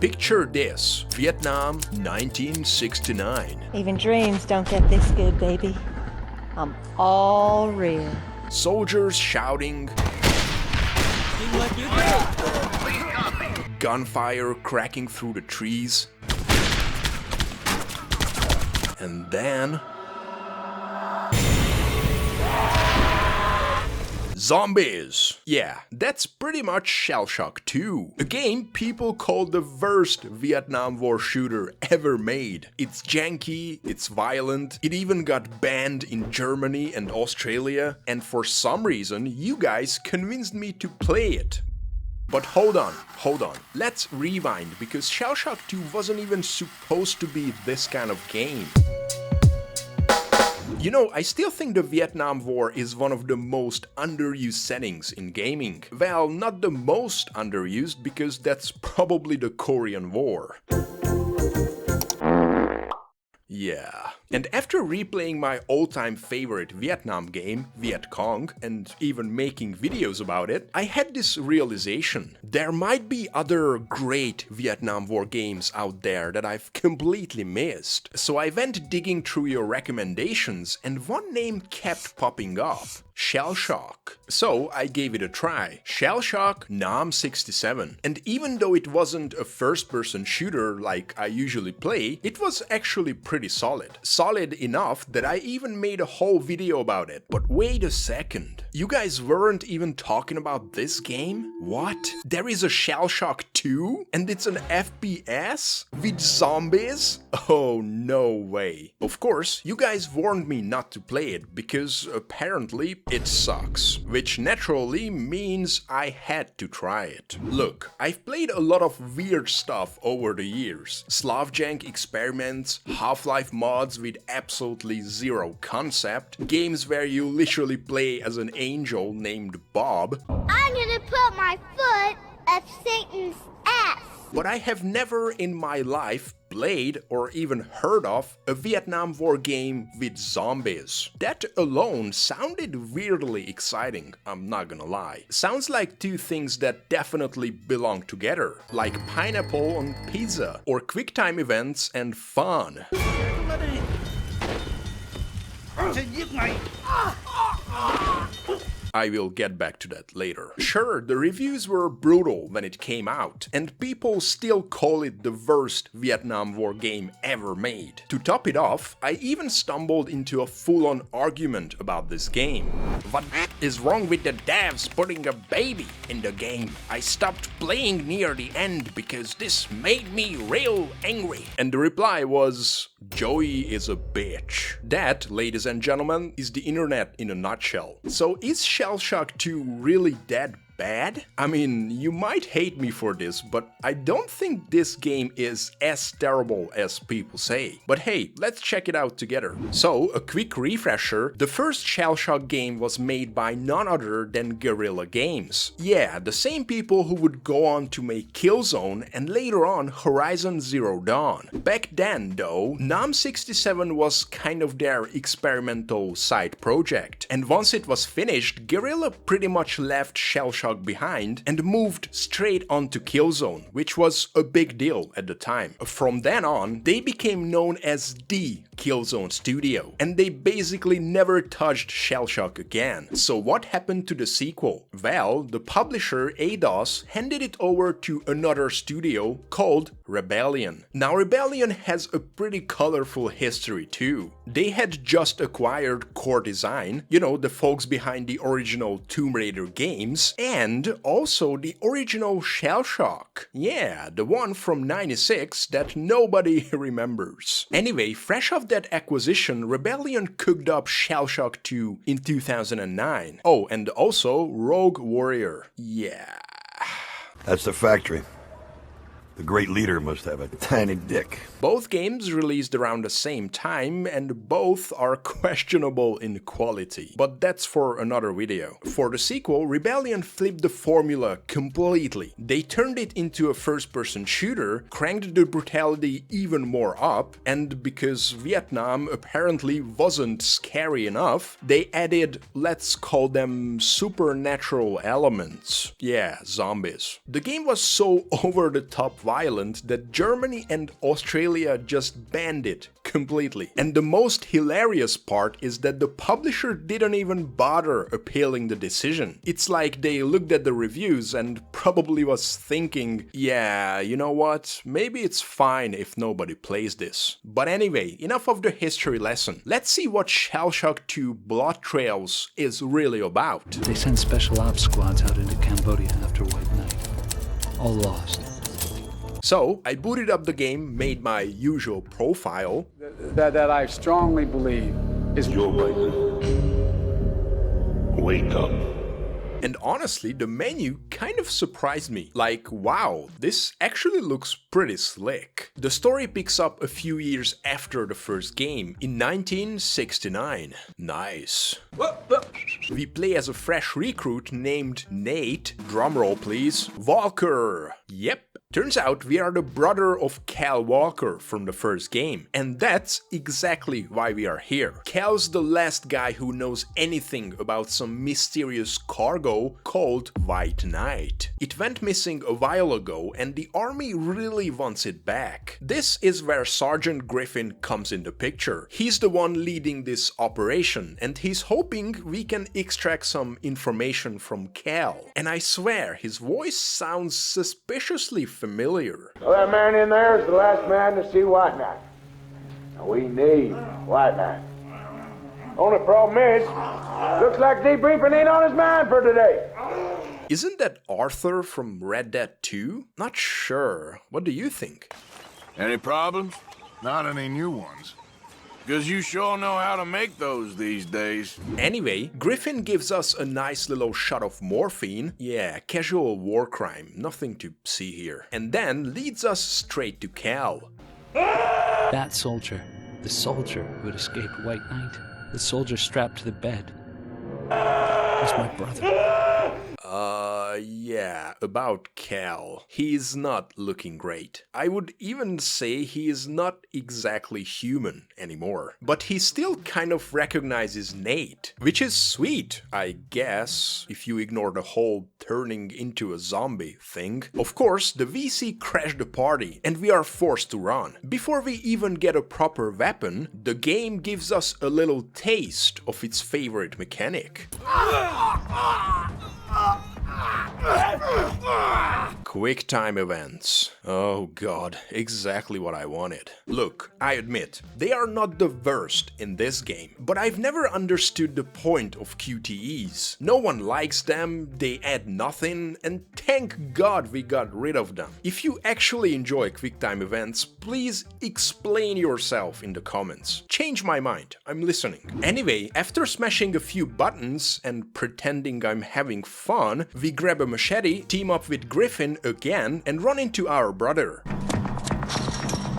Picture this, Vietnam, 1969. Even dreams don't get this good, baby. I'm all real. Soldiers shouting, gunfire cracking through the trees, and then zombies! Yeah, that's pretty much ShellShock 2. A game people call the worst Vietnam War shooter ever made. It's janky, it's violent, it even got banned in Germany and Australia, and for some reason you guys convinced me to play it. But hold on, let's rewind, because ShellShock 2 wasn't even supposed to be this kind of game. You know, I still think the Vietnam War is one of the most underused settings in gaming. Well, not the most underused, because that's probably the Korean War. Yeah. And after replaying my all-time favorite Vietnam game, Viet Cong, and even making videos about it, I had this realization. There might be other great Vietnam War games out there that I've completely missed. So I went digging through your recommendations, and one name kept popping up. ShellShock. So I gave it a try. ShellShock Nam 67. And even though it wasn't a first-person shooter like I usually play, it was actually pretty solid. Solid enough that I even made a whole video about it. But wait a second. You guys weren't even talking about this game? What? There is a ShellShock 2? And it's an FPS? With zombies? Oh, no way. Of course, you guys warned me not to play it because apparently it sucks, which naturally means I had to try it. Look, I've played a lot of weird stuff over the years. Slavjank experiments, Half-Life mods with absolutely zero concept, games where you literally play as an angel named Bob. I'm gonna put my foot up Satan's ass. But I have never in my life played or even heard of a Vietnam War game with zombies. That alone sounded weirdly exciting, I'm not gonna lie. Sounds like two things that definitely belong together, like pineapple on pizza, or quick time events and fun. I will get back to that later. Sure, the reviews were brutal when it came out, and people still call it the worst Vietnam War game ever made. To top it off, I even stumbled into a full-on argument about this game. What is wrong with the devs putting a baby in the game? I stopped playing near the end because this made me real angry. And the reply was, Joey is a bitch. That, ladies and gentlemen, is the internet in a nutshell. So is ShellShock 2 really that bad? I mean, you might hate me for this, but I don't think this game is as terrible as people say. But hey, let's check it out together. So, a quick refresher, the first ShellShock game was made by none other than Guerilla Games. Yeah, the same people who would go on to make Killzone and later on Horizon Zero Dawn. Back then, though, Nam 67 was kind of their experimental side project. And once it was finished, Guerilla pretty much left ShellShock behind and moved straight onto Killzone, which was a big deal at the time. From then on, they became known as the Killzone studio, and they basically never touched ShellShock again. So what happened to the sequel? Well, the publisher Eidos handed it over to another studio called Rebellion. Now Rebellion has a pretty colorful history too. They had just acquired Core Design, you know, the folks behind the original Tomb Raider games, and also the original ShellShock. Yeah, the one from '96 that nobody remembers. Anyway, fresh off that acquisition, Rebellion cooked up ShellShock 2 in 2009. Oh, and also Rogue Warrior. Yeah. That's the factory. The great leader must have a tiny dick. Both games released around the same time and both are questionable in quality, but that's for another video. For the sequel, Rebellion flipped the formula completely. They turned it into a first-person shooter, cranked the brutality even more up, and because Vietnam apparently wasn't scary enough, they added, let's call them supernatural elements. Yeah, zombies. The game was so over the top violent that Germany and Australia just banned it completely. And the most hilarious part is that the publisher didn't even bother appealing the decision. It's like they looked at the reviews and probably was thinking, yeah, you know what, maybe it's fine if nobody plays this. But anyway, enough of the history lesson. Let's see what ShellShock 2 Blood Trails is really about. They sent special ops squads out into Cambodia after White Night. All lost. So, I booted up the game, made my usual profile. That I strongly believe is Your wake up. And honestly, the menu kind of surprised me. Like, wow, this actually looks pretty slick. The story picks up a few years after the first game, in 1969. Nice. We play as a fresh recruit named Nate, drumroll please, Walker. Yep. Turns out we are the brother of Cal Walker from the first game, and that's exactly why we are here. Cal's the last guy who knows anything about some mysterious cargo called White Knight. It went missing a while ago and the army really wants it back. This is where Sergeant Griffin comes in the picture. He's the one leading this operation and he's hoping we can extract some information from Cal. And I swear, his voice sounds suspiciously familiar. Well, that man in there is the last man to see White Knight. Now, we need White Knight. Only problem is, looks like debriefing ain't on his mind for today. Isn't that Arthur from Red Dead 2? Not sure. What do you think? Any problems? Not any new ones. Because you sure know how to make those these days. Anyway, Griffin gives us a nice little shot of morphine. Yeah, casual war crime, nothing to see here. And then leads us straight to Cal. That soldier, the soldier who had escaped White Night, the soldier strapped to the bed, was my brother. Yeah, about Cal. He's not looking great. I would even say he is not exactly human anymore. But he still kind of recognizes Nate, which is sweet, I guess, if you ignore the whole turning into a zombie thing. Of course, the VC crashed the party and we are forced to run. Before we even get a proper weapon, the game gives us a little taste of its favorite mechanic. Quick time events. Oh god, exactly what I wanted. Look, I admit, they are not the worst in this game, but I've never understood the point of QTEs. No one likes them, they add nothing, and thank god we got rid of them. If you actually enjoy quick time events, please explain yourself in the comments. Change my mind, I'm listening. Anyway, after smashing a few buttons and pretending I'm having fun, we grab a machete, team up with Griffin again and run into our brother.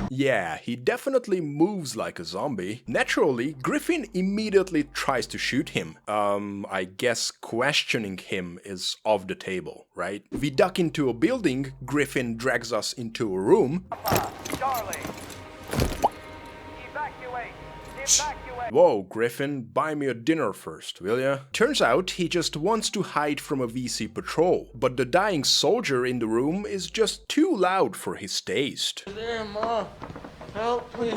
Yeah, he definitely moves like a zombie. Naturally, Griffin immediately tries to shoot him. I guess questioning him is off the table, right? We duck into a building, Griffin drags us into a room. Charlie! Evacuate! Evacuate! Whoa, Griffin, buy me a dinner first, will ya? Turns out he just wants to hide from a VC patrol, but the dying soldier in the room is just too loud for his taste. There, Ma. Help, please.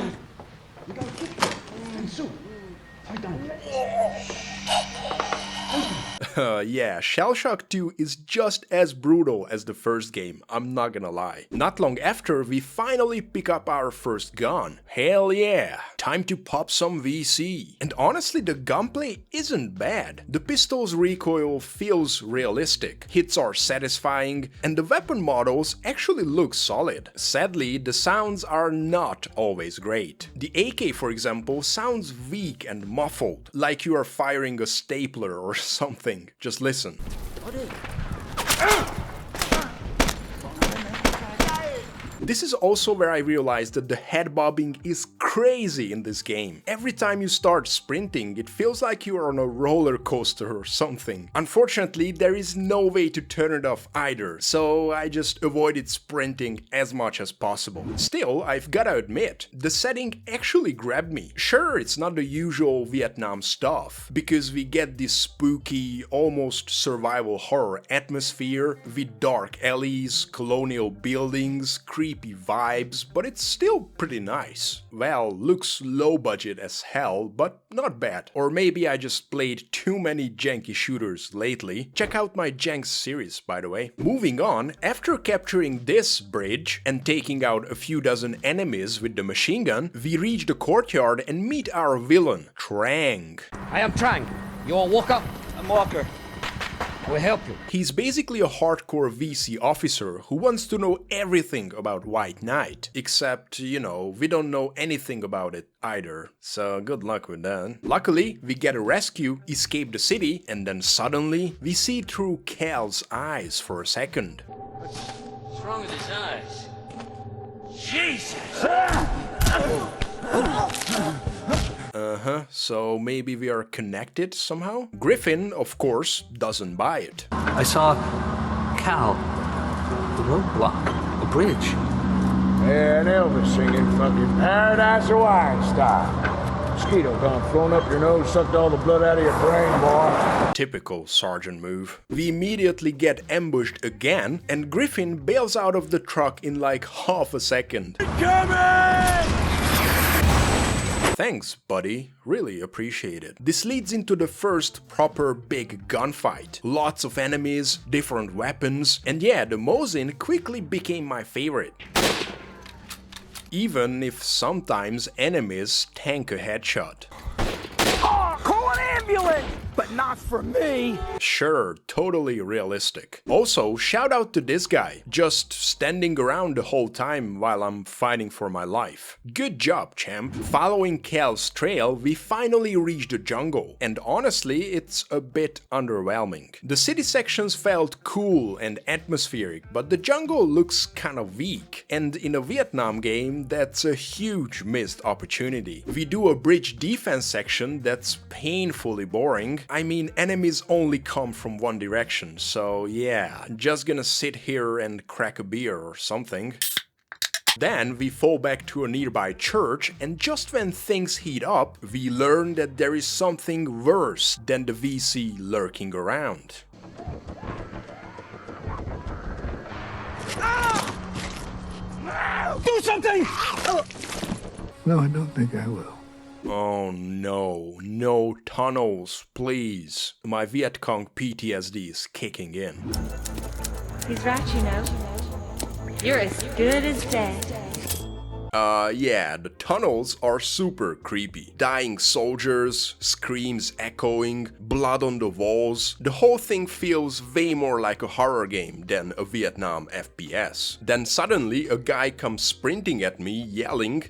Yeah, ShellShock 2 is just as brutal as the first game, I'm not gonna lie. Not long after, we finally pick up our first gun. Hell yeah! Time to pop some VC. And honestly, the gunplay isn't bad. The pistol's recoil feels realistic, hits are satisfying, and the weapon models actually look solid. Sadly, the sounds are not always great. The AK, for example, sounds weak and muffled, like you are firing a stapler or something. Just listen. This is also where I realized that the head bobbing is crazy in this game. Every time you start sprinting, it feels like you are on a roller coaster or something. Unfortunately, there is no way to turn it off either, so I just avoided sprinting as much as possible. Still, I've gotta admit, the setting actually grabbed me. Sure, it's not the usual Vietnam stuff, because we get this spooky, almost survival horror atmosphere with dark alleys, colonial buildings, creepy vibes, but it's still pretty nice. Well, looks low budget as hell, but not bad. Or maybe I just played too many janky shooters lately. Check out my jank series, by the way. Moving on, after capturing this bridge and taking out a few dozen enemies with the machine gun, we reach the courtyard and meet our villain, Trang. I am Trang. You all walk up? I'm Walker. I will help you. He's basically a hardcore VC officer who wants to know everything about White Knight. Except, you know, we don't know anything about it either. So good luck with that. Luckily, we get a rescue, escape the city, and then suddenly we see through Cal's eyes for a second. What's wrong with his eyes? Jesus! So maybe we are connected somehow? Griffin, of course, doesn't buy it. I saw Cal, the roadblock, a bridge. Yeah, and Elvis singing fucking Paradise Hawaiian style. Mosquito gone flown up your nose, sucked all the blood out of your brain, boy. Typical sergeant move. We immediately get ambushed again, and Griffin bails out of the truck in like half a second. Coming! Thanks, buddy. Really appreciate it. This leads into the first proper big gunfight. Lots of enemies, different weapons, and yeah, the Mosin quickly became my favorite. Even if sometimes enemies tank a headshot. Oh, call an ambulance! But not for me! Sure, totally realistic. Also, shout out to this guy, just standing around the whole time while I'm fighting for my life. Good job, champ. Following Cal's trail, we finally reach the jungle, and honestly, it's a bit underwhelming. The city sections felt cool and atmospheric, but the jungle looks kinda weak, and in a Vietnam game, that's a huge missed opportunity. We do a bridge defense section that's painfully boring. I mean, enemies only come from one direction, so yeah, just gonna sit here and crack a beer or something. Then we fall back to a nearby church, and just when things heat up, we learn that there is something worse than the VC lurking around. Do something! No, I don't think I will. Oh no, no tunnels, please. My Viet Cong PTSD is kicking in. He's right, you know. You're as good as dead. Yeah, the tunnels are super creepy. Dying soldiers, screams echoing, blood on the walls. The whole thing feels way more like a horror game than a Vietnam FPS. Then suddenly a guy comes sprinting at me, yelling,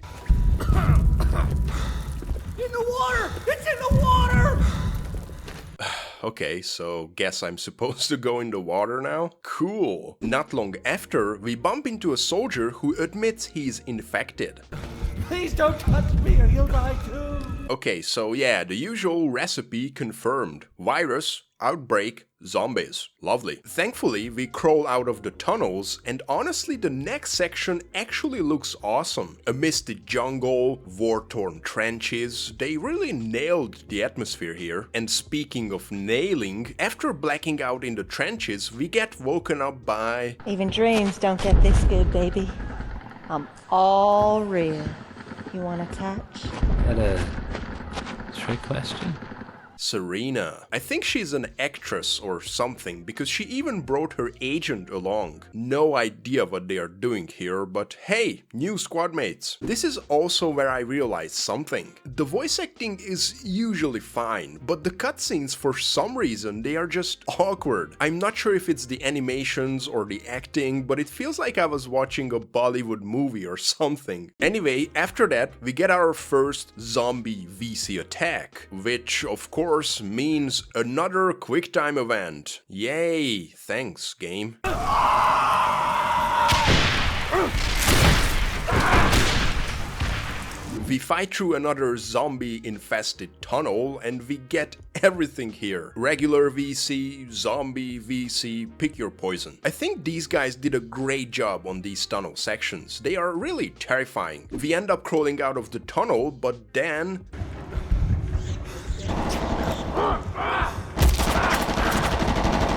In the water! It's in the water! okay, so guess I'm supposed to go in the water now? Cool. Not long after, we bump into a soldier who admits he's infected. Please don't touch me or you'll die too! Okay, so yeah, the usual recipe confirmed. Virus, outbreak, zombies. Lovely. Thankfully, we crawl out of the tunnels, and honestly, the next section actually looks awesome. A misty jungle, war-torn trenches, they really nailed the atmosphere here. And speaking of nailing, after blacking out in the trenches, we get woken up by... Even dreams don't get this good, baby. I'm all real. You wanna touch? Had a trick question? Serena. I think she's an actress or something, because she even brought her agent along. No idea what they are doing here, but hey, new squad mates. This is also where I realized something. The voice acting is usually fine, but the cutscenes, for some reason, they are just awkward. I'm not sure if it's the animations or the acting, but it feels like I was watching a Bollywood movie or something. Anyway, after that, we get our first zombie VC attack, which of course means another QuickTime event. Yay, thanks game. We fight through another zombie-infested tunnel and we get everything here. Regular VC, zombie VC, pick your poison. I think these guys did a great job on these tunnel sections. They are really terrifying. We end up crawling out of the tunnel, but then...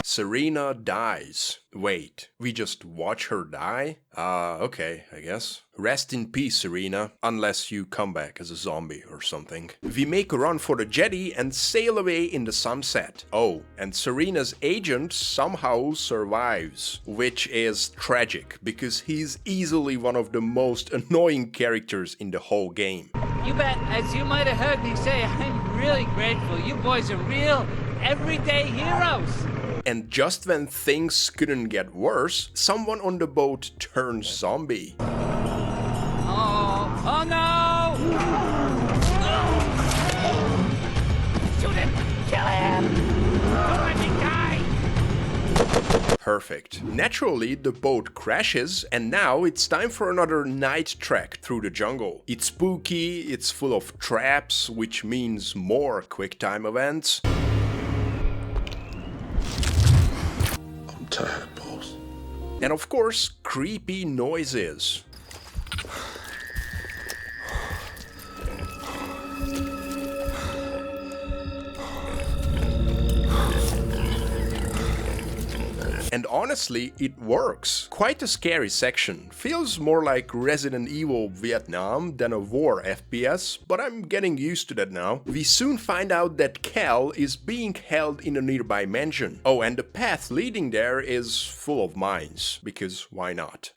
Serena dies. Wait, we just watch her die? Okay, I guess. Rest in peace, Serena, unless you come back as a zombie or something. We make a run for the jetty and sail away in the sunset. Oh, and Serena's agent somehow survives, which is tragic, because he's easily one of the most annoying characters in the whole game. You bet, as you might have heard me say, I'm really grateful. You boys are real, everyday heroes. And just when things couldn't get worse, someone on the boat turns zombie. Oh no! Shoot him! Kill him! Don't let me die! Perfect. Naturally, the boat crashes, and now it's time for another night trek through the jungle. It's spooky, it's full of traps, which means more quick-time events. Tired, boss. And of course, creepy noises. And honestly, it works. Quite a scary section. Feels more like Resident Evil Vietnam than a war FPS, but I'm getting used to that now. We soon find out that Cal is being held in a nearby mansion. Oh, and the path leading there is full of mines, because why not?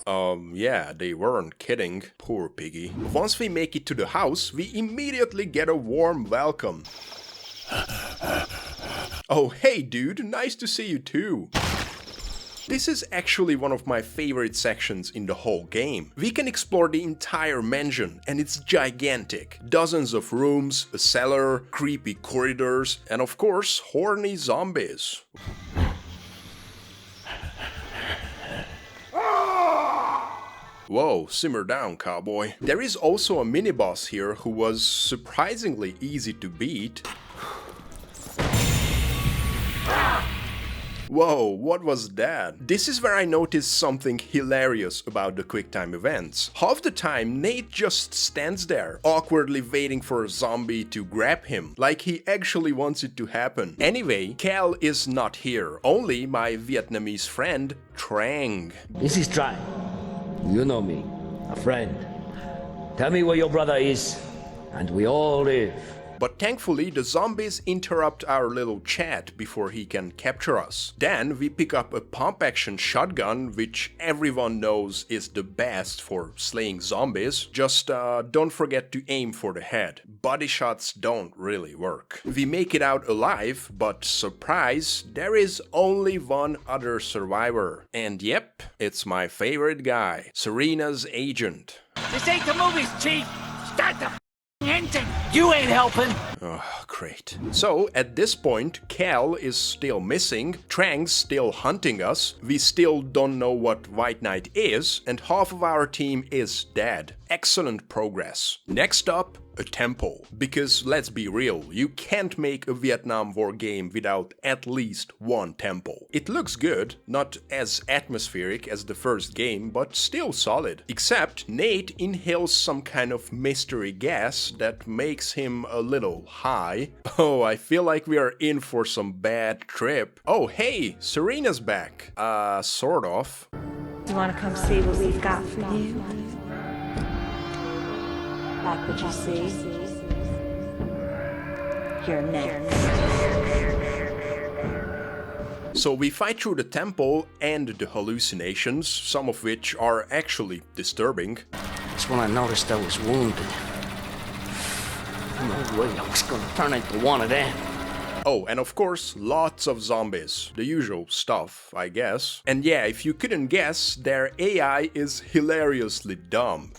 Yeah, they weren't kidding. Poor piggy. Once we make it to the house, we immediately get a warm welcome. Oh, hey dude, nice to see you too. This is actually one of my favorite sections in the whole game. We can explore the entire mansion, and it's gigantic. Dozens of rooms, a cellar, creepy corridors, and of course, horny zombies. Whoa, simmer down, cowboy. There is also a mini-boss here who was surprisingly easy to beat. Whoa, what was that? This is where I noticed something hilarious about the QuickTime events. Half the time, Nate just stands there, awkwardly waiting for a zombie to grab him, like he actually wants it to happen. Anyway, Cal is not here, only my Vietnamese friend, Trang. This is Trang. You know me, a friend. Tell me where your brother is, and we all live. But thankfully, the zombies interrupt our little chat before he can capture us. Then we pick up a pump-action shotgun, which everyone knows is the best for slaying zombies. Just don't forget to aim for the head. Body shots don't really work. We make it out alive, but surprise, there is only one other survivor. And yep, it's my favorite guy, Serena's agent. This ain't the movies, Chief! Start the engine! You ain't helping! Oh, great. So, at this point, Cal is still missing, Trang's still hunting us, we still don't know what White Knight is, and half of our team is dead. Excellent progress. Next up, a temple. Because let's be real, you can't make a Vietnam War game without at least one temple. It looks good, not as atmospheric as the first game, but still solid. Except Nate inhales some kind of mystery gas that makes him a little high. Oh, I feel like we are in for some bad trip. Oh, hey, Serena's back. Sort of. You want to come see what we've got for you? Like what you see? You're next. So we fight through the temple and the hallucinations, some of which are actually disturbing. That's when I noticed I was wounded. No way I was gonna turn into one of them. Oh, and of course, lots of zombies. The usual stuff, I guess. And yeah, if you couldn't guess, their AI is hilariously dumb.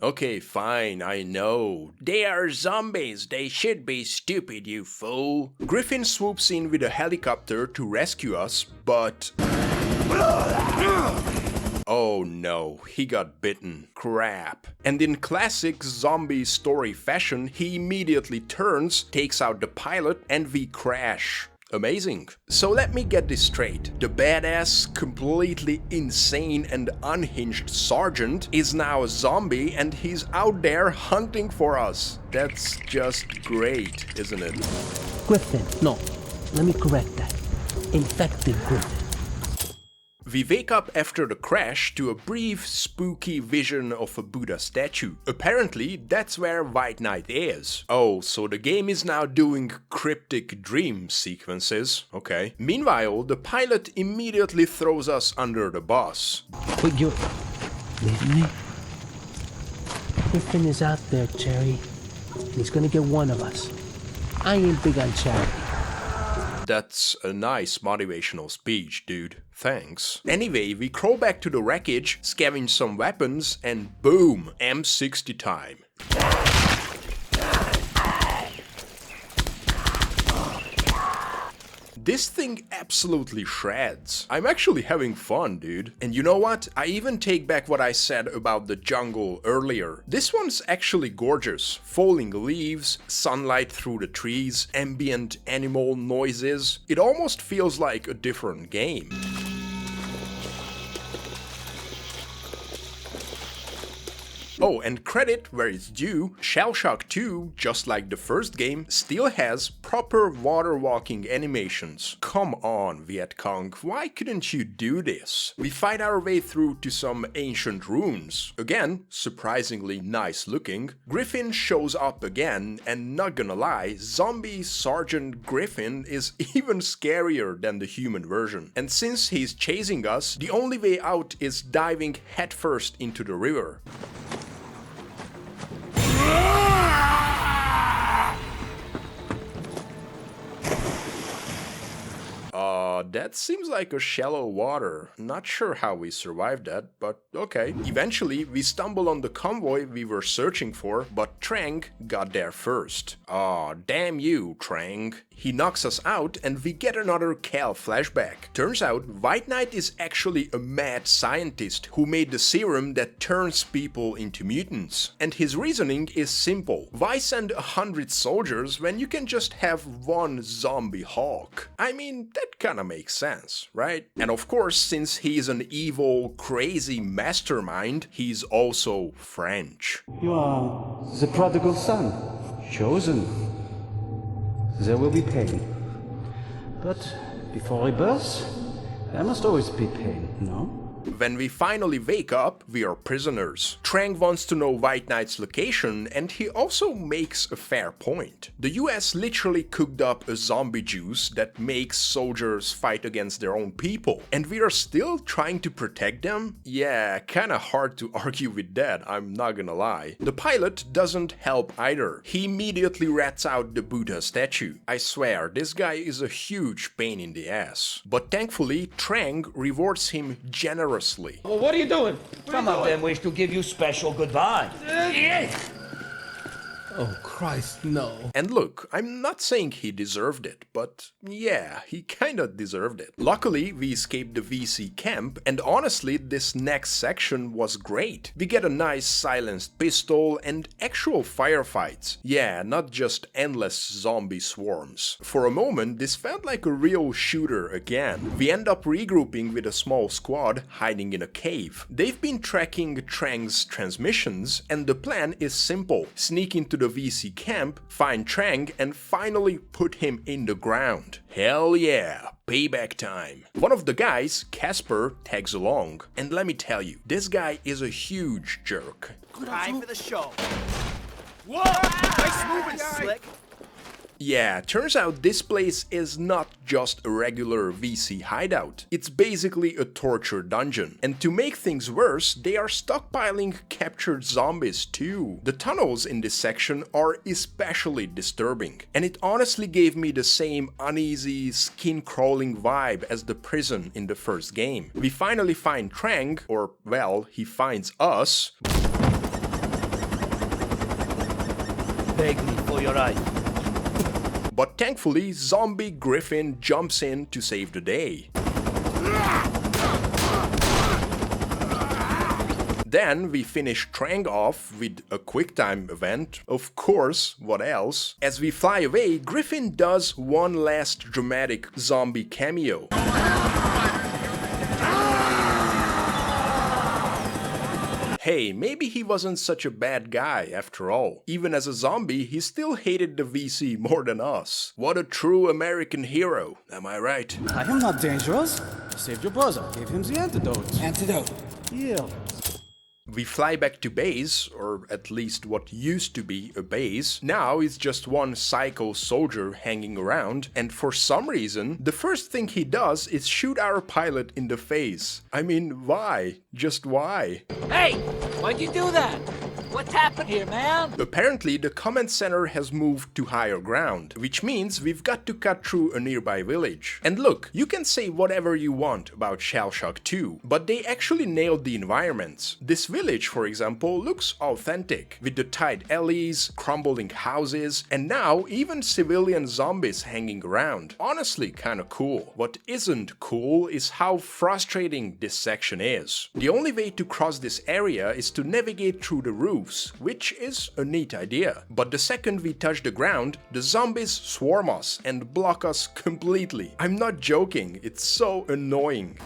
Okay, fine, I know. They are zombies, they should be stupid, you fool. Griffin swoops in with a helicopter to rescue us, but... oh no, he got bitten. Crap. And in classic zombie story fashion, he immediately turns, takes out the pilot, and we crash. Amazing. So let me get this straight. The badass, completely insane and unhinged sergeant is now a zombie and he's out there hunting for us. That's just great, isn't it? Griffin, no. Let me correct that. Infected Griffin. We wake up after the crash to a brief, spooky vision of a Buddha statue. Apparently, that's where White Knight is. Oh, so the game is now doing cryptic dream sequences. Okay. Meanwhile, the pilot immediately throws us under the bus. But you're... leaving me? Griffin is out there, Cherry. And he's gonna get one of us. I ain't big on charity. That's a nice motivational speech, dude. Thanks. Anyway, we crawl back to the wreckage, scavenge some weapons, and boom, M60 time. This thing absolutely shreds. I'm actually having fun, dude. And you know what? I even take back what I said about the jungle earlier. This one's actually gorgeous. Falling leaves, sunlight through the trees, ambient animal noises. It almost feels like a different game. Oh, and credit where it's due, ShellShock 2, just like the first game, still has proper water walking animations. Come on, Viet Cong, why couldn't you do this? We fight our way through to some ancient ruins. Again, surprisingly nice looking. Griffin shows up again, and not gonna lie, zombie Sergeant Griffin is even scarier than the human version. And since he's chasing us, the only way out is diving headfirst into the river. That seems like a shallow water. Not sure how we survived that, but okay. Eventually, we stumble on the convoy we were searching for, but Trang got there first. Aw, damn you, Trang. He knocks us out and we get another Cal flashback. Turns out, White Knight is actually a mad scientist who made the serum that turns people into mutants. And his reasoning is simple. Why send 100 soldiers when you can just have one zombie hawk? I mean, that kinda makes sense, right? And of course, since he's an evil, crazy mastermind, he's also French. You are the prodigal son, chosen. There will be pain. But before rebirth, there must always be pain, no? When we finally wake up, we are prisoners. Trang wants to know White Knight's location, and he also makes a fair point. The US literally cooked up a zombie juice that makes soldiers fight against their own people, and we are still trying to protect them? Yeah, kinda hard to argue with that, I'm not gonna lie. The pilot doesn't help either. He immediately rats out the Buddha statue. I swear, this guy is a huge pain in the ass. But thankfully, Trang rewards him generously. Well, what are you doing? Some of them wish to give you special goodbye. Oh, Christ, no. And look, I'm not saying he deserved it, but yeah, he kinda deserved it. Luckily, we escaped the VC camp, and honestly, this next section was great. We get a nice silenced pistol and actual firefights. Yeah, not just endless zombie swarms. For a moment, this felt like a real shooter again. We end up regrouping with a small squad hiding in a cave. They've been tracking Trang's transmissions, and the plan is simple. Sneak into the VC camp, find Trang, and finally put him in the ground. Hell yeah, payback time. One of the guys, Casper, tags along. And let me tell you, this guy is a huge jerk. Time for the show. Whoa! Nice moving, Slick. Yeah, turns out this place is not just a regular VC hideout. It's basically a torture dungeon. And to make things worse, they are stockpiling captured zombies too. The tunnels in this section are especially disturbing. And it honestly gave me the same uneasy, skin-crawling vibe as the prison in the first game. We finally find Trang, or well, he finds us. beg me for your eye. But thankfully, Zombie Griffin jumps in to save the day. Then we finish Trang off with a QuickTime event, of course, what else? As we fly away, Griffin does one last dramatic zombie cameo. Hey, maybe he wasn't such a bad guy after all. Even as a zombie, he still hated the VC more than us. What a true American hero, am I right? I am not dangerous. Saved your brother, gave him the antidote. Antidote. Heal. We fly back to base, or at least what used to be a base. Now it's just one psycho soldier hanging around, and for some reason, the first thing he does is shoot our pilot in the face. I mean, why? Just why? Hey, why'd you do that? What's happened here, man? Apparently, the command center has moved to higher ground, which means we've got to cut through a nearby village. And look, you can say whatever you want about ShellShock 2, but they actually nailed the environments. This village, for example, looks authentic, with the tight alleys, crumbling houses, and now even civilian zombies hanging around. Honestly, kinda cool. What isn't cool is how frustrating this section is. The only way to cross this area is to navigate through the roof, which is a neat idea. But the second we touch the ground, the zombies swarm us and block us completely. I'm not joking, it's so annoying.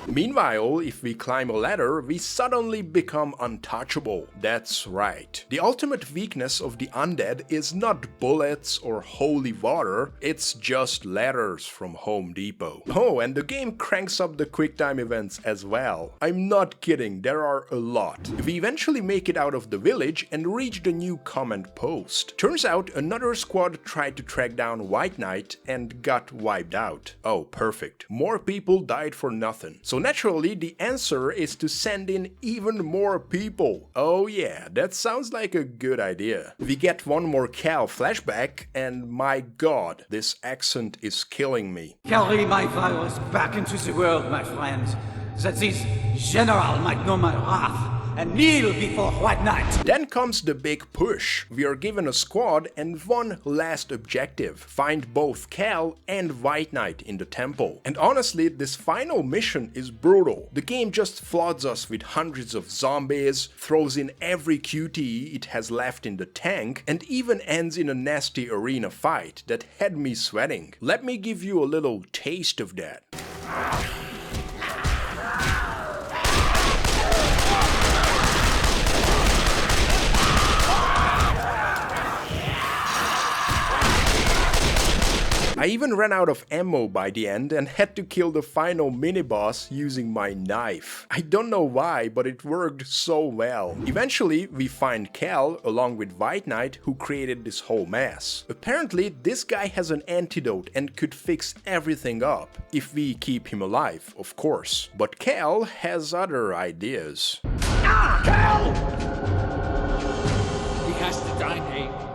Meanwhile, if we climb a ladder, we suddenly become untouchable. That's right. The ultimate weakness of the undead is not bullets or holy water, it's just ladders from Home Depot. Oh, and the game cranks up the QuickTime events as well. I'm not kidding, there are a lot. We eventually make it out of the village and reach the new command post. Turns out another squad tried to track down White Knight and got wiped out. Oh, perfect. More people died for nothing. So naturally, the answer is to send in even more people. Oh yeah, that sounds like a good idea. We get one more Cal flashback, and my god, this accent is killing me. Carry my virus back into the world, my friend, that this general might know my wrath and kneel before White Knight. Then comes the big push. We are given a squad and one last objective: find both Cal and White Knight in the temple. And honestly, this final mission is brutal. The game just floods us with hundreds of zombies, throws in every QTE it has left in the tank, and even ends in a nasty arena fight that had me sweating. Let me give you a little taste of that. I even ran out of ammo by the end and had to kill the final mini-boss using my knife. I don't know why, but it worked so well. Eventually, we find Cal along with White Knight, who created this whole mess. Apparently, this guy has an antidote and could fix everything up, if we keep him alive, of course. But Cal has other ideas. Ah, Cal! He has to die, Nate.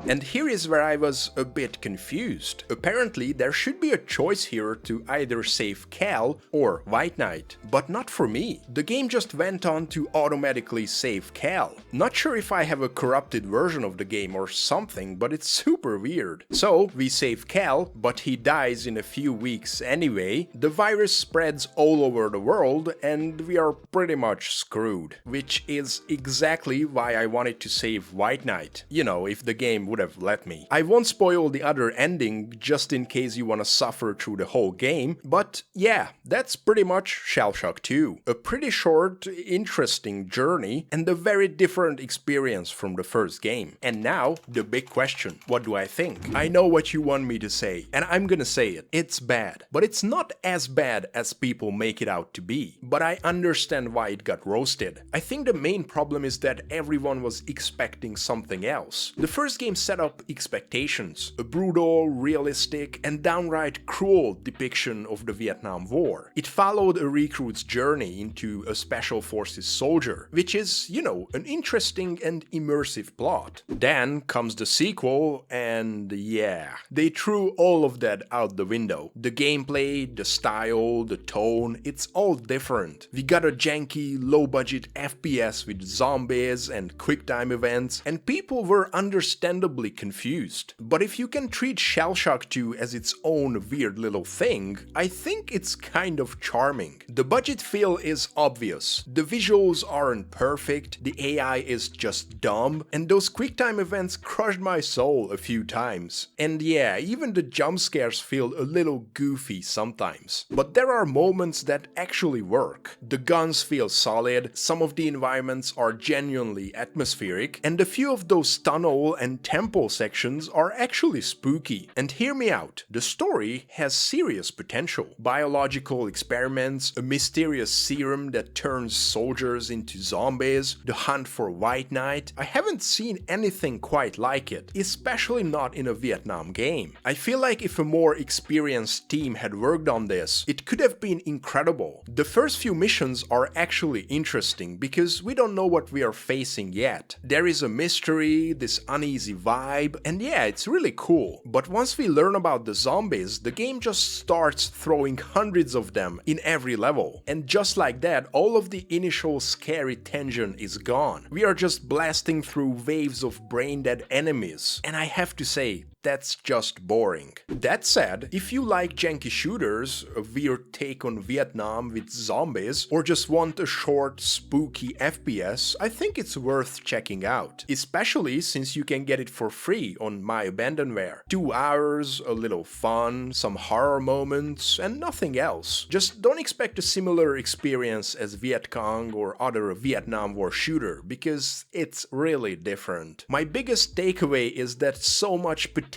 And here is where I was a bit confused. Apparently, there should be a choice here to either save Cal or White Knight, but not for me. The game just went on to automatically save Cal. Not sure if I have a corrupted version of the game or something, but it's super weird. So, we save Cal, but he dies in a few weeks anyway. The virus spreads all over the world, and we are pretty much screwed. Which is exactly why I wanted to save White Knight. You know, if the game would have let me. I won't spoil the other ending just in case you want to suffer through the whole game, but yeah, that's pretty much ShellShock 2. A pretty short, interesting journey and a very different experience from the first game. And now, the big question, what do I think? I know what you want me to say, and I'm gonna say it. It's bad, but it's not as bad as people make it out to be. But I understand why it got roasted. I think the main problem is that everyone was expecting something else. The first game set up expectations. A brutal, realistic, and downright cruel depiction of the Vietnam War. It followed a recruit's journey into a special forces soldier, which is, you know, an interesting and immersive plot. Then comes the sequel, and yeah, they threw all of that out the window. The gameplay, the style, the tone, it's all different. We got a janky, low-budget FPS with zombies and quick-time events, and people were understandably confused. But if you can treat ShellShock 2 as its own weird little thing, I think it's kind of charming. The budget feel is obvious, the visuals aren't perfect, the AI is just dumb, and those quick-time events crushed my soul a few times. And yeah, even the jump scares feel a little goofy sometimes. But there are moments that actually work. The guns feel solid, some of the environments are genuinely atmospheric, and a few of those tunnel and temple sections are actually spooky. And hear me out, the story has serious potential. Biological experiments, a mysterious serum that turns soldiers into zombies, the hunt for White Knight. I haven't seen anything quite like it, especially not in a Vietnam game. I feel like if a more experienced team had worked on this, it could have been incredible. The first few missions are actually interesting because we don't know what we are facing yet. There is a mystery, this uneasy vibe, and yeah, it's really cool. But once we learn about the zombies, the game just starts throwing hundreds of them in every level. And just like that, all of the initial scary tension is gone. We are just blasting through waves of brain-dead enemies. And I have to say, that's just boring. That said, if you like janky shooters, a weird take on Vietnam with zombies, or just want a short, spooky FPS, I think it's worth checking out. Especially since you can get it for free on My Abandonware. 2 hours, a little fun, some horror moments, and nothing else. Just don't expect a similar experience as Viet Cong or other Vietnam War shooter, because it's really different. My biggest takeaway is that so much potential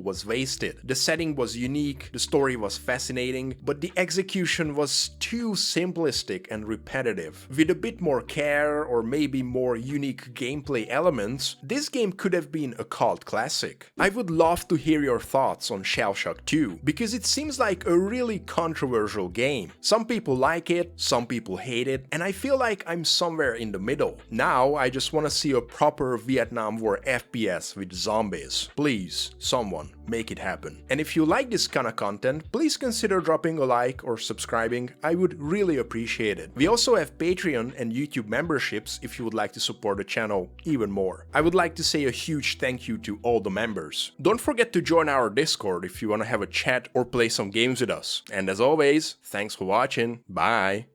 was wasted. The setting was unique, the story was fascinating, but the execution was too simplistic and repetitive. With a bit more care or maybe more unique gameplay elements, this game could have been a cult classic. I would love to hear your thoughts on ShellShock 2, because it seems like a really controversial game. Some people like it, some people hate it, and I feel like I'm somewhere in the middle. Now I just want to see a proper Vietnam War FPS with zombies. Please, someone, make it happen. And if you like this kind of content, please consider dropping a like or subscribing. I would really appreciate it. We also have Patreon and YouTube memberships if you would like to support the channel even more. I would like to say a huge thank you to all the members. Don't forget to join our Discord if you want to have a chat or play some games with us. And as always, thanks for watching. Bye!